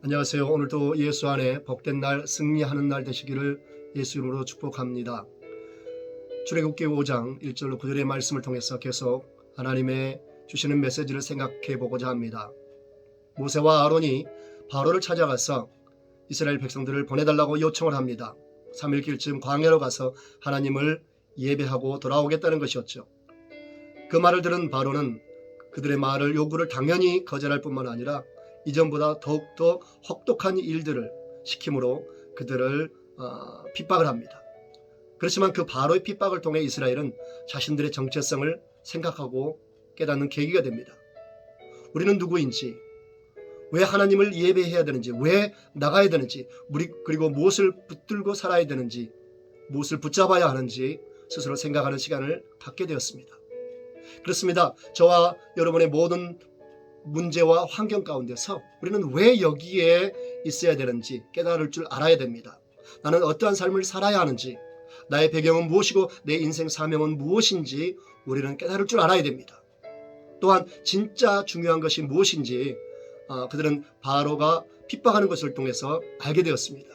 안녕하세요. 오늘도 예수 안에 복된 날, 승리하는 날 되시기를 예수 이름으로 축복합니다. 출애굽기 5장 1절로 9절의 말씀을 통해서 계속 하나님의 주시는 메시지를 생각해 보고자 합니다. 모세와 아론이 바로를 찾아가서 이스라엘 백성들을 보내달라고 요청을 합니다. 3일길쯤 광야로 가서 하나님을 예배하고 돌아오겠다는 것이었죠. 그 말을 들은 바로는 그들의 말을 요구를 당연히 거절할 뿐만 아니라 이전보다 더욱더 혹독한 일들을 시킴으로 그들을 핍박을 합니다. 그렇지만 그 바로의 핍박을 통해 이스라엘은 자신들의 정체성을 생각하고 깨닫는 계기가 됩니다. 우리는 누구인지, 왜 하나님을 예배해야 되는지, 왜 나가야 되는지, 그리고 무엇을 붙들고 살아야 되는지, 무엇을 붙잡아야 하는지 스스로 생각하는 시간을 갖게 되었습니다. 그렇습니다. 저와 여러분의 모든 문제와 환경 가운데서 우리는 왜 여기에 있어야 되는지 깨달을 줄 알아야 됩니다. 나는 어떠한 삶을 살아야 하는지, 나의 배경은 무엇이고 내 인생 사명은 무엇인지 우리는 깨달을 줄 알아야 됩니다. 또한 진짜 중요한 것이 무엇인지 그들은 바로가 핍박하는 것을 통해서 알게 되었습니다.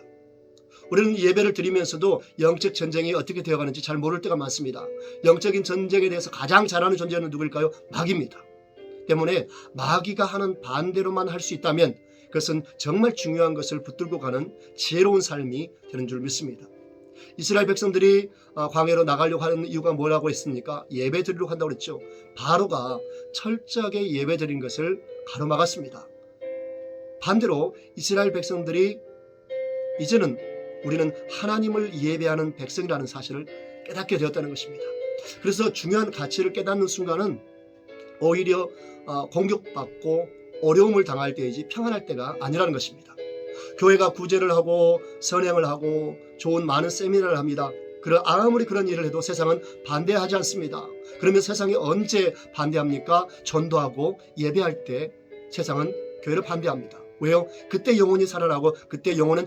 우리는 예배를 드리면서도 영적 전쟁이 어떻게 되어가는지 잘 모를 때가 많습니다. 영적인 전쟁에 대해서 가장 잘하는 존재는 누구일까요? 마귀입니다. 때문에 마귀가 하는 반대로만 할 수 있다면 그것은 정말 중요한 것을 붙들고 가는 지혜로운 삶이 되는 줄 믿습니다. 이스라엘 백성들이 광야로 나가려고 하는 이유가 뭐라고 했습니까? 예배 드리려고 한다고 그랬죠. 바로가 철저하게 예배 드린 것을 가로막았습니다. 반대로 이스라엘 백성들이 이제는 우리는 하나님을 예배하는 백성이라는 사실을 깨닫게 되었다는 것입니다. 그래서 중요한 가치를 깨닫는 순간은 오히려 공격받고 어려움을 당할 때이지 평안할 때가 아니라는 것입니다. 교회가 구제를 하고 선행을 하고 좋은 많은 세미나를 합니다. 아무리 그런 일을 해도 세상은 반대하지 않습니다. 그러면 세상이 언제 반대합니까? 전도하고 예배할 때 세상은 교회를 반대합니다. 왜요? 그때 영혼이 살아나고 그때 영혼은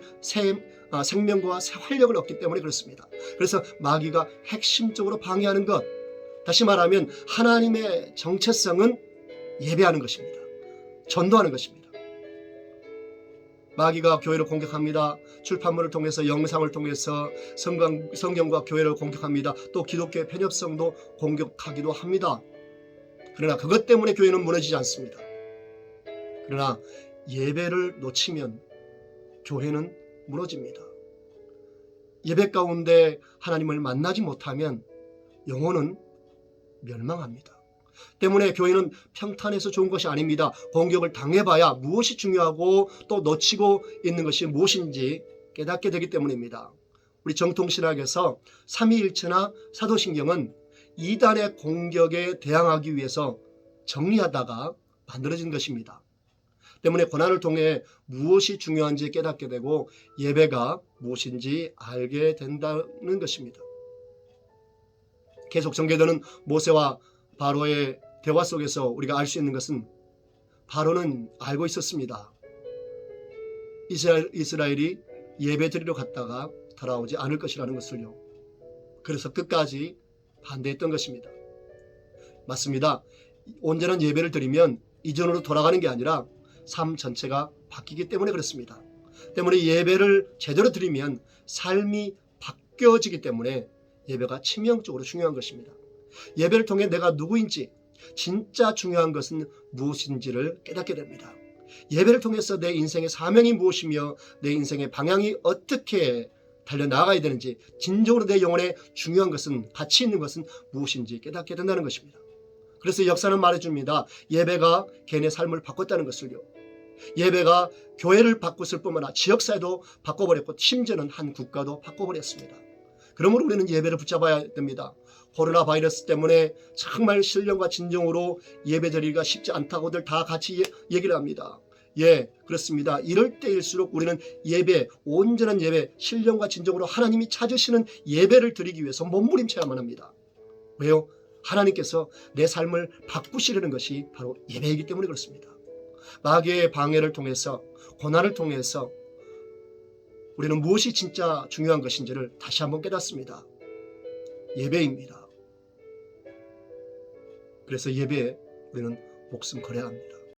생명과 새 활력을 얻기 때문에 그렇습니다. 그래서 마귀가 핵심적으로 방해하는 것, 다시 말하면 하나님의 정체성은 예배하는 것입니다. 전도하는 것입니다. 마귀가 교회를 공격합니다. 출판물을 통해서, 영상을 통해서 성경과 교회를 공격합니다. 또 기독교의 편협성도 공격하기도 합니다. 그러나 그것 때문에 교회는 무너지지 않습니다. 그러나 예배를 놓치면 교회는 무너집니다. 예배 가운데 하나님을 만나지 못하면 영혼은 멸망합니다. 때문에 교회는 평탄해서 좋은 것이 아닙니다. 공격을 당해봐야 무엇이 중요하고 또 놓치고 있는 것이 무엇인지 깨닫게 되기 때문입니다. 우리 정통신학에서 삼위일체나 사도신경은 이단의 공격에 대항하기 위해서 정리하다가 만들어진 것입니다. 때문에 고난을 통해 무엇이 중요한지 깨닫게 되고 예배가 무엇인지 알게 된다는 것입니다. 계속 전개되는 모세와 바로의 대화 속에서 우리가 알 수 있는 것은 바로는 알고 있었습니다. 이스라엘이 예배 드리러 갔다가 돌아오지 않을 것이라는 것을요. 그래서 끝까지 반대했던 것입니다. 맞습니다. 온전한 예배를 드리면 이전으로 돌아가는 게 아니라 삶 전체가 바뀌기 때문에 그렇습니다. 때문에 예배를 제대로 드리면 삶이 바뀌어지기 때문에 예배가 치명적으로 중요한 것입니다. 예배를 통해 내가 누구인지, 진짜 중요한 것은 무엇인지를 깨닫게 됩니다. 예배를 통해서 내 인생의 사명이 무엇이며 내 인생의 방향이 어떻게 달려나가야 되는지, 진정으로 내 영혼에 중요한 것은, 가치 있는 것은 무엇인지 깨닫게 된다는 것입니다. 그래서 역사는 말해줍니다. 예배가 개인의 삶을 바꿨다는 것을요. 예배가 교회를 바꿨을 뿐만 아니라 지역사회도 바꿔버렸고 심지어는 한 국가도 바꿔버렸습니다. 그러므로 우리는 예배를 붙잡아야 됩니다. 코로나 바이러스 때문에 정말 신령과 진정으로 예배드리기가 쉽지 않다고들 다 같이 얘기를 합니다. 예, 그렇습니다. 이럴 때일수록 우리는 예배, 온전한 예배, 신령과 진정으로 하나님이 찾으시는 예배를 드리기 위해서 몸부림쳐야만 합니다. 왜요? 하나님께서 내 삶을 바꾸시려는 것이 바로 예배이기 때문에 그렇습니다. 마귀의 방해를 통해서, 고난을 통해서 우리는 무엇이 진짜 중요한 것인지를 다시 한번 깨닫습니다. 예배입니다. 그래서 예배에 우리는 목숨 걸어야 합니다.